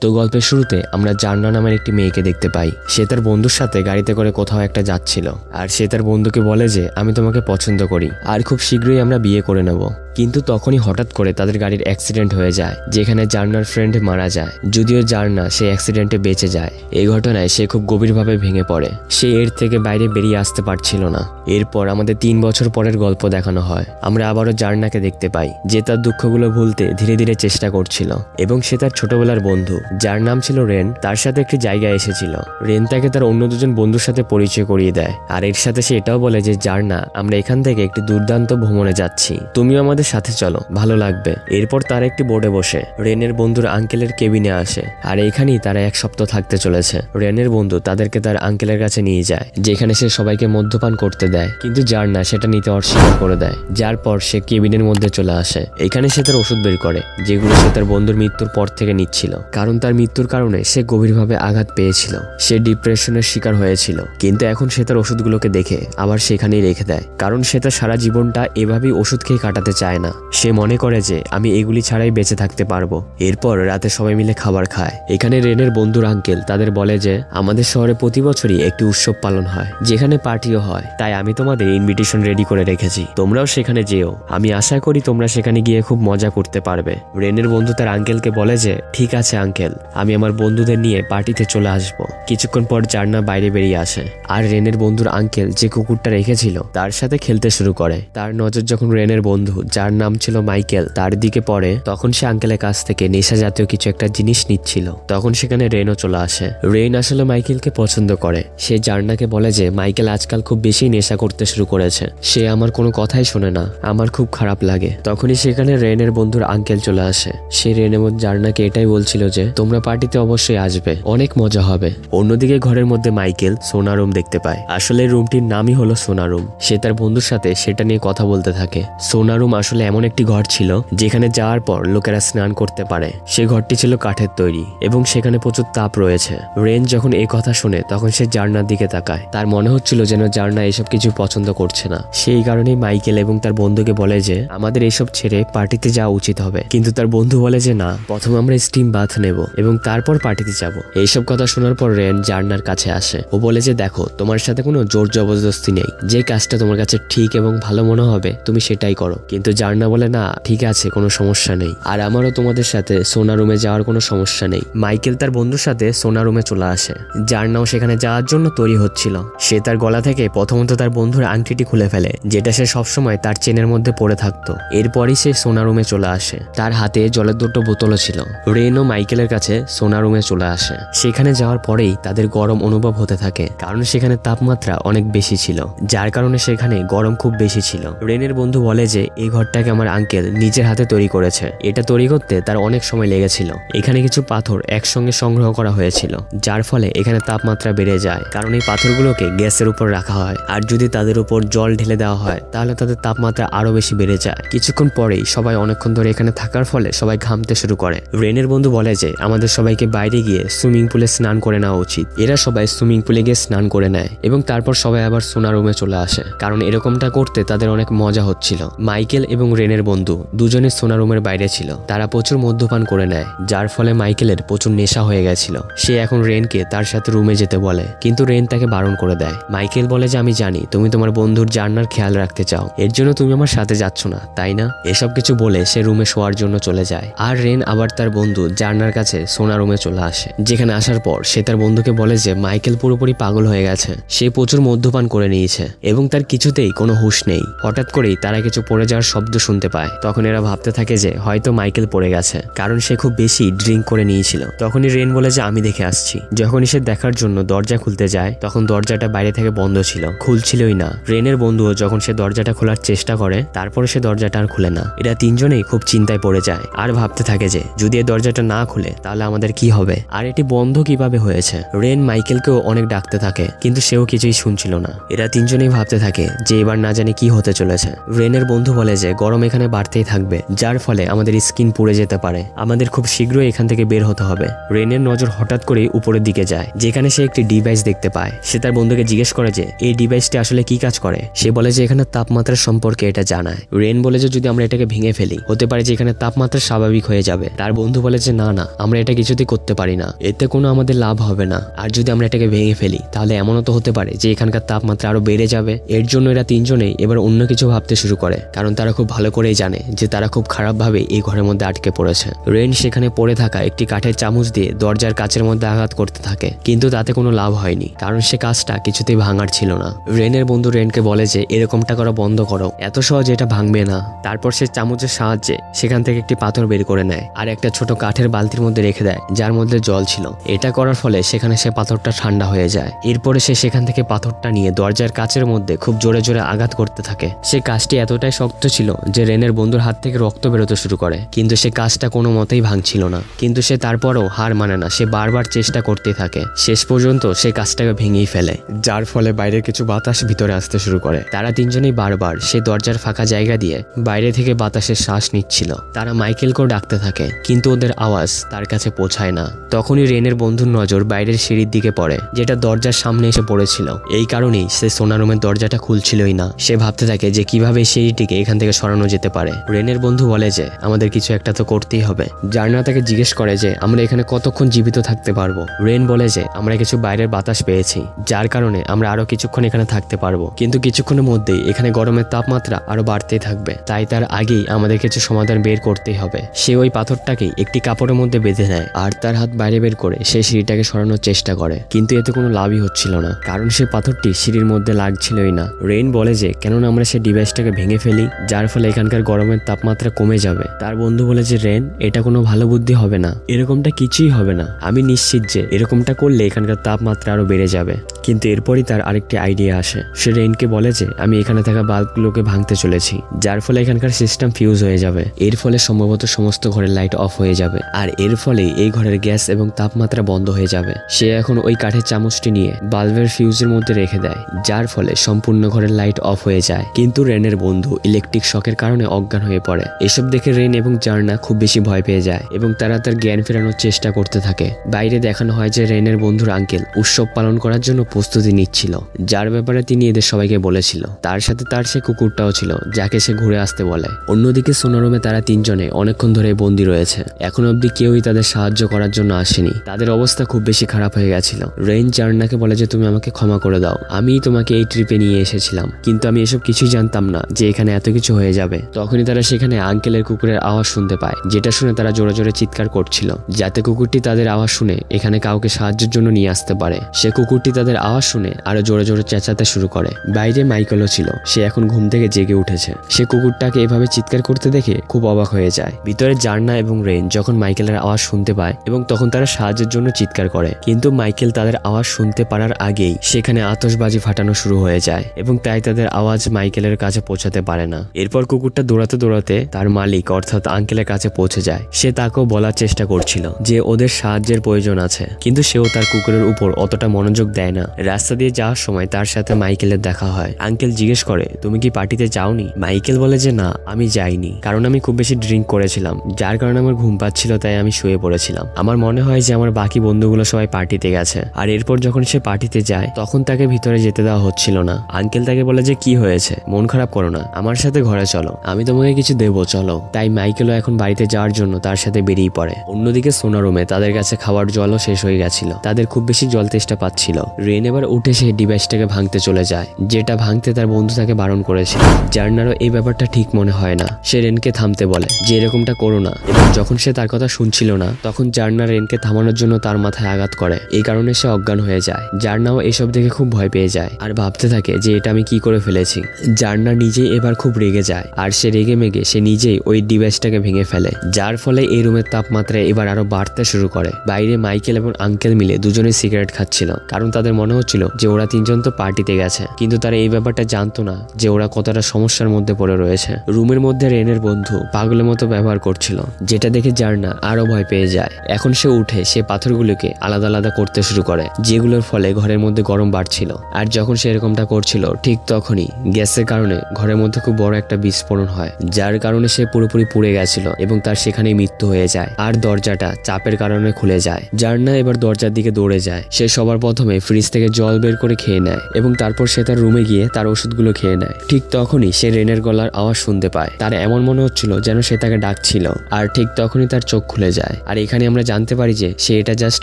তো গল্পের শুরুতে আমরা জান্না নামের একটি মেয়েকে দেখতে পাই। সে তার বন্ধুর সাথে গাড়িতে করে কোথাও একটা যাচ্ছিল, আর সে তার বন্ধুকে বলে যে আমি তোমাকে পছন্দ করি আর খুব শীঘ্রই আমরা বিয়ে করে নেব। কিন্তু তখনই হঠাৎ করে তাদের গাড়ির অ্যাক্সিডেন্ট হয়ে যায়, যেখানে জান্নার ফ্রেন্ড মারা যায়। যদিও জান্না সে অ্যাক্সিডেন্টে বেঁচে যায়, এই ঘটনায় সে খুব গভীরভাবে ভেঙে পড়ে। সে এর থেকে বাইরে বেরিয়ে আসতে পারছিল না। এরপর আমাদের 3 বছর পরের গল্প দেখানো হয়। আমরা আবারও জান্নাকে দেখতে পাই, যে তার দুঃখগুলো ভুলতে ধীরে ধীরে চেষ্টা করছিল, এবং সে তার ছোটবেলার বন্ধু, যার নাম ছিল রেন, তার সাথে একটি জায়গায় এসেছিল। রেন তাকে তার অন্য দুজন বন্ধুর সাথে পরিচয় করিয়ে দেয়, আর এর সাথে সে এটাও বলে যে জান্না, আমরা এখান থেকে একটি দুর্দান্ত ভ্রমণে যাচ্ছি, তুমিও আমাদের সাথে চলো, ভালো লাগবে। এরপর তারা একটি বোর্ডে বসে রেনের বন্ধুর আঙ্কেলের কেবিনে আসে, আর এখানেই তারা 1 সপ্তাহ থাকতে চলেছে। রেনের বন্ধু তাদেরকে তার আঙ্কেলের কাছে নিয়ে যায়, যেখানে সে সবাইকে মদ্যপান করতে দেয়, কিন্তু জান্না সেটা নিতে অস্বীকার করে দেয়। যার পর সে কেবিনের মধ্যে চলে আসে। এখানে সে তার ওষুধ বের করে, যেগুলো সে তার বন্ধুর মৃত্যুর পর থেকে নিচ্ছিল, কারণ তার মৃত্যুর কারণে সে গভীরভাবে আঘাত পেয়েছিল। সে ডিপ্রেশনের শিকার হয়েছিল, কিন্তু এখন সে তার ওষুধগুলোকে দেখে আবার সেখানেই রেখে দেয়, কারণ সে তার সারা জীবনটা এভাবেই ওষুধ খেয়ে কাটাতে চায় না। সে মনে করে যে আমি এগুলি ছাড়াই বেঁচে থাকতে পারবো। এরপর রাতে সবাই মিলে খাবার খায়। এখানে রেনের বন্ধুর আঙ্কেল তাদের বলে যে আমাদের শহরে প্রতি বছরই একটি উৎসব পালন হয়, যেখানে পার্টিও হয়, তাই আমি তোমাদের ইনভিটেশন রেডি করে রেখেছি, তোমরাও সেখানে যেও। আমি আশা করি তোমরা সেখানে গিয়ে খুব মজা করতে পারবে। রেনের বন্ধু তার আঙ্কেলকে বলে যে ঠিক আছে আঙ্কেল, আমি আমার বন্ধুদের নিয়ে পার্টিতে চলে আসবো। কিছুক্ষণ পর জান্না বাইরে বেরিয়ে আসে, আর রেনের বন্ধুর আঙ্কেল যে কুকুরটা রেখেছিল তার সাথে খেলতে শুরু করে। তার নজর যখন রেনের বন্ধু, যার নাম ছিল মাইকেল, তার দিকে পড়ে, তখন সে আঙ্কেলের কাছ থেকে নেশা জাতীয় কিছু একটা জিনিস নিচ্ছিল। তখন সেখানে রেনও চলে আসে। রেন আসলে মাইকেলকে পছন্দ করে। সে জান্নাকে বলে যে মাইকেল আজকাল খুব বেশি নেশা করতে শুরু করেছে, সে আমার কোনো কথাই শোনে না, আমার খুব খারাপ লাগে। তখনই সেখানে রেনের বন্ধুর আঙ্কেল চলে আসে। সে রেন এবং জান্নাকে এটাই বলছিল যে তোমরা পার্টিতে অবশ্যই আসবে, অনেক মজা হবে। অন্যদিকে ঘরের মধ্যে মাইকেল সোনা রুম দেখতে পায়। আসলে রুমটির নামই হলো সোনা রুম। সে তার বন্ধুর সাথে সেটা নিয়ে কথা বলতে থাকে। সোনা রুম আসলে এমন একটি ঘর ছিল যেখানে যাওয়ার পর লোকেরা স্নান করতে পারে। সে ঘরটি ছিল কাঠের তৈরি এবং সেখানে প্রচুর তাপ রয়েছে। রেন যখন এই কথা শুনে তখন সে জান্নার দিকে তাকায়। তার মনে হচ্ছিল যেন জান্না এসব কিছু পছন্দ করছে না। সেই কারণেই মাইকেল এবং তার বন্ধুকে বলে যে আমাদের এসব ছেড়ে পার্টিতে যাওয়া উচিত হবে, কিন্তু তার বন্ধু বলে যে না, প্রথমে আমরা স্টিম বাথ নেব এবং তারপর পার্টিতে যাব। এইসব কথা শোনার পর রেন জান্নার কাছে আসে। ও বলে যে দেখো, তোমার সাথে কোনো জোর জবরদস্তি নেই, যে কাজটা তোমার কাছে ঠিক এবং ভালো মনে হবে তুমি সেটাই করো। কিন্তু জান্না বলে না, ঠিক আছে, কোনো সমস্যা নেই, আর আমারও তোমাদের সাথে সোনা রুমে যাওয়ার কোনো সমস্যা নেই। মাইকেল তার বন্ধুর সাথে সোনা রুমে চলে আসে। জান্নাও সেখানে যাওয়ার জন্য তৈরি হচ্ছিল। সে তার গলা থেকে প্রথমত তার বন্ধুর আংটিটি খুলে ফেলে, যেটা সে সবসময় তার চেনের মধ্যে পড়ে থাকতো। এরপরই সে সোনা রুমে চলে আসে। তার হাতে জলের 2টো বোতলও ছিল। রেন ও মাইকেলের কাছে সোনা রুমে চলে আসে। সেখানে যাওয়ার পরেই তাদের গরম অনুভব হতে থাকে, কারণ সেখানে তাপমাত্রা অনেক বেশি ছিল, যার কারণে সেখানে গরম খুব বেশি ছিল। রেনের বন্ধু বলে যে এই ঘরটাকে আমার আঙ্কেল নিজের হাতে তৈরি করেছে, এটা তৈরি করতে তার অনেক সময় লেগেছিল। এখানে কিছু পাথর একসঙ্গে সংগ্রহ করা হয়েছিল, যার ফলে এখানে তাপমাত্রা বেড়ে যায়, কারণ এই পাথরগুলোকে গ্যাসের উপর রাখা হয়, আর যদি তাদের উপর জল ঢেলে দেওয়া হয় তাহলে তাদের তাপমাত্রা আরো বেশি বেড়ে যায়। কিছুক্ষণ পরেই সবাই অনেকক্ষণ ধরে এখানে থাকার ফলে সবাই ঘামতে শুরু করে। রেনের বন্ধু বলে যে আমাদের সবাইকে বাইরে গিয়ে সুইমিং পুলে স্নান করে নেওয়া উচিত। এরা সবাই সুইমিং পুলে গিয়ে স্নান করে নেয় এবং তারপর সবাই আবার সোনা রুমে চলে আসে, কারণ এরকমটা করতে তাদের অনেক মজা হচ্ছিল। মাইকেল এবং রেনের বন্ধু দুজনে সোনা রুমের বাইরে ছিল। তারা প্রচুর মদ্যপান করে নেয়, যার ফলে মাইকেলের প্রচুর নেশা হয়ে গেছিল। সে এখন রেনকে তার সাথে রুমে যেতে বলে, কিন্তু রেন তাকে বারণ করে দেয়। মাইকেল বলে যে আমি জানি তুমি তোমার বন্ধুর জান্নার খেয়াল রাখতে চাও, এর জন্য তুমি আমার সাথে যাচ্ছ না, তাই না? এসব কিছু বলে সে রুমে শোয়ার জন্য চলে যায়। আর রেন আবার তার বন্ধু জান্নার কাছে সোনা রুমে চলে আসে। যেখানে আসার পর সে তার বন্ধুকে বলে যে মাইকেল পুরোপুরি পাগল হয়ে গেছে, সে প্রচুর মদ্যপান করে নিয়েছে এবং তার কিছুতেই কোনো হুঁশ নেই। হঠাৎ করেই তারা কিছু পড়ে যাওয়ার শব্দ শুনতে পায়। তখন এরা ভাবতে থাকে যে হয়তো মাইকেল পড়ে গেছে, কারণ সে খুব বেশি ড্রিঙ্ক করে নিয়েছিল। তখনই রেন বলে যে আমি দেখে আসছি। যখনই সে দেখার জন্য দরজা খুলতে যায় তখন দরজাটা বাইরে থেকে বন্ধ ছিল, খুলছিলই না। রেনের বন্ধুও যখন সে দরজাটা খোলার চেষ্টা করে তারপরে সে দরজাটা আর খুলে না। এরা তিনজনেই খুব চিন্তায় পড়ে যায় আর ভাবতে থাকে যে যদি এই দরজাটা না খুলে তাহলে আমাদের কি হবে, আর এটি বন্ধ কিভাবে হয়েছে। রেন মাইকেলকেও অনেক ডাকতে থাকে, কিন্তু সেও কিছুই শুনছিল না। এরা তিনজনেই ভাবতে থাকে যে এবার না জানি কি হতে চলেছে। রেনের বন্ধু বলে যে গরম এখানে বাড়তেই থাকবে, যার ফলে আমাদের স্কিন পুড়ে যেতে পারে। আমাদের খুব শীঘ্রই এখান থেকে বের হতে হবে। রেনের নজর হঠাৎ করে উপরের দিকে যায়, যেখানে সে একটি ডিভাইস দেখতে পায়। সে তার বন্ধুকে জিজ্ঞেস করে যে এই ডিভাইসটি আসলে কি কাজ করে। সে বলে যে এখানে তাপমাত্রা সম্পর্কে এটা জানায়। রেন বলে যে যদি আমরা এটাকে ভেঙে ফেলি হতে পারে যে এখানে তাপমাত্রা স্বাভাবিক হয়ে যাবে। তার বন্ধু বলে যে না, আমরা এটা কিছুতেই করতে পারি না, এতে কোনো আমাদের লাভ হবে না। আর যদি আমরা এটাকে ভেঙে ফেলি তাহলে এমনও তো হতে পারে যে এখানকার তাপমাত্রা আরো বেড়ে যাবে। এর জন্য এরা তিনজনেই এবার অন্য কিছু ভাবতে শুরু করে, কারণ তারা খুব ভালো করেই জানে যে তারা খুব খারাপভাবে এই ঘরের মধ্যে আটকে পড়েছে। রেন সেখানে পড়ে থাকা একটি কাঠের চামচ দিয়ে দরজার কাচের মধ্যে আঘাত করতে থাকে, কিন্তু তাতে কোনো লাভ হয়নি, কারণ সে কাজটা কিছুতেই ভাঙার ছিল না। রেনের বন্ধু রেনকে বলে যে এরকমটা করা বন্ধ করো, এত সহজে এটা ভাঙবে না। তারপর সে চামচের সাহায্যে সেখান থেকে একটি পাথর বের করে নেয় আর একটা ছোট কাঠের বালতির মধ্যে রেখে দেয়, যার মধ্যে জল ছিল। এটা করার ফলে সেখানে সে পাথরটা ঠান্ডা হয়ে যায়। এরপরে সে সেখান থেকে পাথরটা নিয়ে দরজার কাচের মধ্যে খুব জোরে জোরে আঘাত করতে থাকে। সে কাজটি এতটাই শক্ত ছিল যে রেনের বন্ধুর হাত থেকে রক্ত বেরোতে শুরু করে, কিন্তু সে কাজটা কোনো মতেই ভাঙছিল না। কিন্তু সে তারপরও হার মানে না, সে বারবার চেষ্টা করতে থাকে। শেষ পর্যন্ত সে কাজটাকে ভেঙেই ফেলে, যার ফলে বাইরের কিছু বাতাস ভিতরে আসতে শুরু করে। তারা তিনজনেই বারবার সে দরজার ফাঁকা জায়গা দিয়ে বাইরে থেকে বাতাসের শ্বাস নিচ্ছিল। তারা মাইকেলকেও ডাকতে থাকে, কিন্তু ওদের আওয়াজ তার কাছে পৌঁছায় না। তখনই রেনের বন্ধুর নজর বাইরের সিঁড়ির দিকে পড়ে, যেটা দরজার সামনে এসে পড়েছিল। এই কারণেই সে সোনা রুমের দরজাটা খুলছিলই না। সে ভাবতে থাকে যে কিভাবে সিঁড়িটিকে এখান থেকে সরানো যেতে পারে। রেনের বন্ধু বলে যে আমাদের কিছু একটা তো করতেই হবে। জার্না তাকে জিজ্ঞেস করে যে আমরা এখানে কতক্ষণ জীবিত থাকতে পারবো। রেন বলে যে আমরা কিছু বাইরের বাতাস পেয়েছি, যার কারণে আমরা আরো কিছুক্ষণ এখানে থাকতে পারবো, কিন্তু কিছুক্ষণের মধ্যেই এখানে গরমের তাপমাত্রা আরো বাড়তেই থাকবে। তাই তার আগেই আমাদের কিছু সমাধান বের করতেই হবে। সে ওই পাথরটাকে একটি কাপড়ের মধ্যে বেঁধে নেয় আর তার হাত বাইরে বের করে সে সিঁড়িটাকে সরানোর চেষ্টা করে, কিন্তু এতে কোনো লাভই হচ্ছিল না, কারণ সে পাথরটি সিঁড়ির মধ্যে লাগছিলই না। রেন বলে যে কেননা আমরা সেই ডিভাইসটাকে ভেঙে ফেলি, যার ফলে এখানকার গরমের তাপমাত্রা কমে যাবে। তার বন্ধু বলে যে রেন, এটা কোনো ভালো বুদ্ধি হবে না, এরকমটা কিছুই হবে না। আমি নিশ্চিত যে এরকমটা করলে এখানকার তাপমাত্রা আরো বেড়ে যাবে। কিন্তু এরপরই তার আরেকটি আইডিয়া আসে। সে রেনকে বলে যে আমি এখানে থাকা বাল্বগুলোকে ভাঙতে চলেছি, যার ফলে এখানকার সিস্টেম ফিউজ হয়ে যাবে। এর ফলে সম্ভবত সমস্ত ঘরের লাইট অফ হয়ে যাবে, আর এর ফলে এই ঘরের গ্যাস এবং তাপমাত্রা বন্ধ হয়ে যাবে। সে এখন ওই কাঠের চামচটি নিয়ে বাল্বের ফিউজের মধ্যে রেখে দেয়, যার ফলে সম্পূর্ণ ঘরের লাইট অফ হয়ে যায়। কিন্তু রেনের বন্ধু ইলেকট্রিক শকের কারণে অজ্ঞান হয়ে পড়ে। এসব দেখে রেন এবং জার্না খুব বেশি ভয় পেয়ে যায় এবং তারা তার জ্ঞান ফেরানোর চেষ্টা করতে থাকে। বাইরে দেখানো হয় যে রেনের বন্ধুর আঙ্কেল উৎসব পালন করার জন্য প্রস্তুতি নিচ্ছিল, যার ব্যাপারে তিনি এদের সবাইকে বলেছিল। তার সাথে তার সে কুকুরটাও ছিল, যাকে সে ঘুরে আসতে বলে। অন্যদিকে সোনারুমে তারা তিনজনে অনেকক্ষণ ধরে বন্দী রয়েছে। এখন অবধি কেউই তাদের সাহায্য করার জন্য আসেনি। তাদের অবস্থা খুব বেশি খারাপ হয়ে গেছিল। রেন জার্নাকে বলে যে তুমি আমাকে ক্ষমা করে দাও, আমি তোমাকে এই ট্রিপে নিয়ে এসেছিলাম, কিন্তু আমি এসব কিছুই জানতাম না যে এখানে এত কিছু হয়ে যাবে। তখনই তারা সেখানে আঙ্কেলের কুকুরের আওয়াজ শুনতে পায়, যেটা শুনে তারা জোরে জোরে চিৎকার করছিল, যাতে কুকুরটি তাদের আওয়াজ শুনে এখানে কাউকে সাহায্যের জন্য নিয়ে আসতে পারে। সে কুকুরটি তাদের আওয়াজ শুনে আরো জোরে জোরে চেঁচাতে শুরু করে। বাইরে মাইকেলও ছিল, সে এখন ঘুম থেকে জেগে উঠেছে। সে কুকুরটাকে এভাবে চিৎকার করতে দেখে খুব অবাক হয়ে যায়। ভিতরে জার্না এবং রেন যখন মাইকেলের আওয়াজ শুনতে পায় এবং তখন তারা সাহায্যের জন্য চিৎকার করে, কিন্তু মাইকেল তাদের আওয়াজ শুনতে পারার আগেই সেখানে আতশবাজি ফাটানো শুরু হয়ে যায় এবং তাই তাদের আওয়াজ মাইকেলের কাছে পৌঁছাতে পারে না। এরপর কুকুরটা দৌড়াতে দৌড়াতে তার মালিক অর্থাৎ আঙ্কেলের কাছে পৌঁছে যায়। সে তাকেও বলার চেষ্টা করছিল যে ওদের সাহায্যের প্রয়োজন আছে, কিন্তু সেও তার কুকুরের উপর অতটা মনোযোগ দেয় না। রাস্তা দিয়ে যাওয়ার সময় তার সাথে মাইকেলের দেখা হয়। আঙ্কেল জিজ্ঞেস করে তুমি কি পার্টিতে যাওনি? মাইকেল বলে যে না, আমি যাইনি, কারণ আমি খুব বেশি ড্রিঙ্ক করেছিলাম, যার কারণে আমার ঘুম পাচ্ছিল, তাই আমি শুয়ে পড়েছিলাম। আমার মনে হয় যে আমার বাকি বন্ধুগুলো সবাই পার্টিতে গেছে। আর এরপর যখন সে পার্টিতে যায় তখন তাকে ভিতরে যেতে দেওয়া হচ্ছিল না। আঙ্কেল তাকে বলে যে কি হয়েছে, মন খারাপ করো না, আমার সাথে ঘরে চলো, আমি তোমাকে কিছু দেবো, চলো। তাই মাইকেলও এখন বাড়িতে যাওয়ার জন্য তার সাথে বেরিয়ে পড়ে। অন্যদিকে সোনা রুমে তাদের কাছে খাওয়ার জলও শেষ হয়ে গেছিল, তাদের খুব বেশি জল তেষ্টা পাচ্ছিল। রেন এবার উঠে সেই ডিভাইসটাকে ভাঙতে চলে যায়, যেটা ভাঙতে তার বন্ধু তাকে বারণ করেছিল। জার্নারও এই ব্যাপারটা ঠিক মনে হয় না। সে রেনকে থামতে বলে যে এরকমটা করো না, এবং যখন সে তার কথা শুনছিল না তখন জার্নার রেনকে থামানোর জন্য তার মাথায় আঘাত করে। এই কারণে সে অজ্ঞান হয়ে যায়। জার্নাও এসব দেখে খুব ভয় পেয়ে যায় আর ভাবতে থাকে যে এটা আমি কি করে ফেলেছি। জার্নার নিজেই এবার খুব রেগে যায় আর সে রেগে মেগে সে নিজেই ওই ডিভাইসটাকে ভেঙে ফেলে, যার ফলে এই রুমের তাপমাত্রা এবার আরো বাড়তে শুরু করে। বাইরে মাইকেল এবং আঙ্কেল মিলে দুজনেই সিগারেট খাচ্ছিল, কারণ তাদের মনে মনে হচ্ছিল যে ওরা তিনজন তো পার্টিতে গেছে, কিন্তু তারা এই ব্যাপারটা জানতো না যে ওরা কতটা সমস্যার মধ্যে পড়ে রয়েছে। রুমের মধ্যে রেনের বন্ধু পাগলের মতো ব্যবহার করছিল, যেটা দেখে জার্না আরো ভয় পেয়ে যায়। এখন সে উঠে সে পাথরগুলোকে আলাদা আলাদা করতে শুরু করে, যেগুলোর ফলে ঘরের মধ্যে গরম বাড়ছিল। আর যখন সে এরকমটা করছিল ঠিক তখনই গ্যাসের কারণে ঘরের মধ্যে খুব বড় একটা বিস্ফোরণ হয়, যার কারণে সে পুরোপুরি পুড়ে গেছিল এবং তার সেখানেই মৃত্যু হয়ে যায়। আর দরজাটা চাপের কারণে খুলে যায়। জার্না এবার দরজার দিকে দৌড়ে যায়। সে সবার প্রথমে ফ্রিজ থেকে জল বের করে খেয়ে নেয় এবং তারপর সে তার রুমে গিয়ে তার ওষুধগুলো খেয়ে নেয়। ঠিক তখনই সে রেনের গলার আওয়াজ শুনতে পায়। তার এমন মনে হচ্ছিল যেন সে তাকে ডাকছিল। আর ঠিক তখনই তার চোখ খুলে যায়। আর এখানে আমরা জানতে পারি যে সে এটা জাস্ট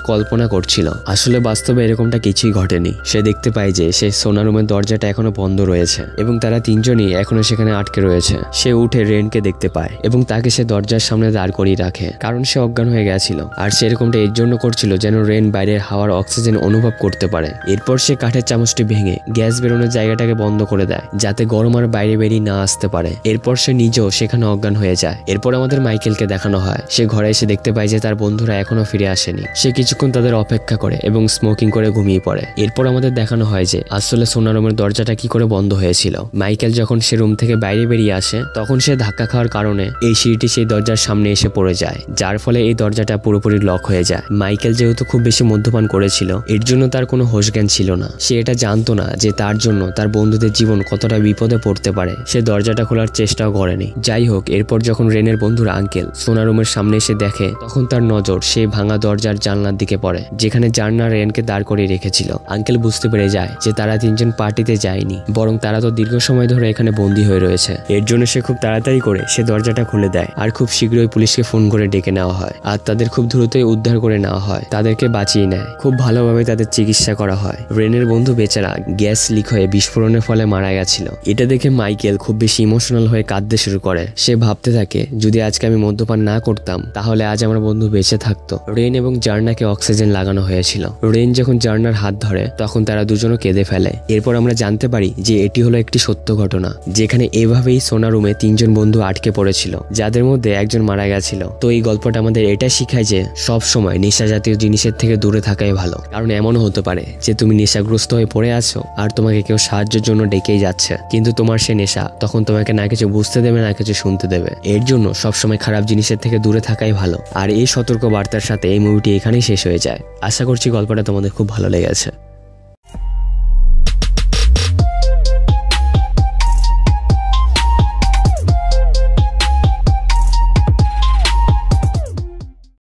কল্পনা করছিল, আসলে বাস্তবে এরকমটা কিছুই ঘটেনি। সে দেখতে পায় যে সে সোনা রুমের দরজাটা এখনো বন্ধ রয়েছে এবং তারা তিনজনই এখনো সেখানে আটকে রয়েছে। সে উঠে রেনকে দেখতে পায় এবং তাকে সে দরজার সামনে দাঁড় করিয়ে রাখে, কারণ সে অজ্ঞান হয়ে গেছিল। আর সে এরকমটা এর জন্য করছিল যেন রেন বাইরের হাওয়ার অক্সিজেন অনুভব করতে পারে। এরপর সে কাঠের চামচটি ভেঙে গ্যাস বেরোনোর জায়গাটাকে বন্ধ করে দেয়, যাতে গরম আর বাইরে বেরিয়ে না আসতে পারে। এরপর সে নিজেও সেখানে অজ্ঞান হয়ে যায়। এরপর আমাদের মাইকেলকে দেখানো হয়। সে ঘরে এসে দেখতে পায় যে তার বন্ধুরা এখনো ফিরে আসেনি। সে কিছুক্ষণ তাদের অপেক্ষা করে এবং স্মোকিং করে ঘুমিয়ে পড়ে। এরপর আমাদের দেখানো হয় যে আসলে সোনা রুমের দরজাটা কি করে বন্ধ হয়েছিল। মাইকেল যখন সে রুম থেকে বাইরে বেরিয়ে আসে তখন সে ধাক্কা খাওয়ার কারণে এই সিঁড়িটি সেই দরজার সামনে এসে পড়ে যায়, যার ফলে এই দরজাটা পুরোপুরি লক হয়ে যায়। মাইকেল যেহেতু খুব বেশি মদ্যপান করেছিল, এর জন্য তার কোনো হোশ জ্ঞান ছিল না। সে এটা জানতো না যে তার জন্য তার বন্ধুদের জীবন কতটা বিপদে পড়তে পারে। সে দরজাটা খোলার চেষ্টাও করেনি। যাই হোক, এরপর যখন রেনের বন্ধুর আঙ্কেল সোনা রুমের সামনে এসে দেখে তখন তার নজর সেই ভাঙা দরজার জানলার দিকে পড়ে, যেখানে জার্না রেনকে দাঁড় করিয়ে রেখেছিল। আঙ্কেল বুঝতে পেরে যায় যে তারা তিনজন পার্টিতে যায়নি, বরং তারা তো দীর্ঘ সময় ধরে এখানে বন্দী হয়ে রয়েছে। এর জন্য সে খুব তাড়াতাড়ি করে সে দরজাটা খুলে দেয় আর খুব শীঘ্রই পুলিশকে ফোন করে ডেকে নেওয়া হয়। আর তাদের খুব দ্রুতই উদ্ধার করে নেওয়া হয়, তাদেরকে বাঁচিয়ে নেয়। খুব ভালোভাবে তাদের চিকিৎসা করা হয়। রেনের বন্ধু বেচারা গ্যাস লিক হয়ে বিস্ফোরণের ফলে মারা গেছিল। এটা দেখে মাইকেল খুব বেশি ইমোশনাল হয়ে কাঁদতে শুরু করে। সে ভাবতে থাকে যদি আজকে আমি মদ্যপান না করতাম তাহলে আজ আমার বন্ধু বেঁচে থাকতো। রেন এবং জার্নাকে অক্সিজেন লাগানো হয়েছিল। রেন যখন জার্নার হাত ধরে তখন তারা দুজনও কেঁদে ফেলে। এরপর আমরা জানতে পারি যে এটি হলো একটি সত্য ঘটনা, যেখানে এভাবেই সোনা রুমে তিনজন বন্ধু আটকে পড়েছিল, যাদের মধ্যে একজন মারা গেছিল। তো এই গল্পটা আমাদের এটা শিখায় যে সব সময় নেশা জাতীয় জিনিসের থেকে দূরে থাকাই ভালো, কারণ এমনও হতে পারে যে তুমি নেশাগ্রস্ত হয়ে পড়ে আছো আর তোমাকে কেউ সাহায্যের জন্য ডেকেই যাচ্ছে, কিন্তু তোমার সে নেশা তখন তোমাকে না কিছু বুঝতে দেবে না কিছু শুনতে দেবে। এর জন্য সবসময় খারাপ জিনিসের থেকে দূরে থাকাই ভালো। আর এই সতর্ক বার্তার সাথে এই মুভিটি এখানেই শেষ হয়ে যায়। আশা করছি গল্পটা তোমাদের খুব ভালো লেগেছে।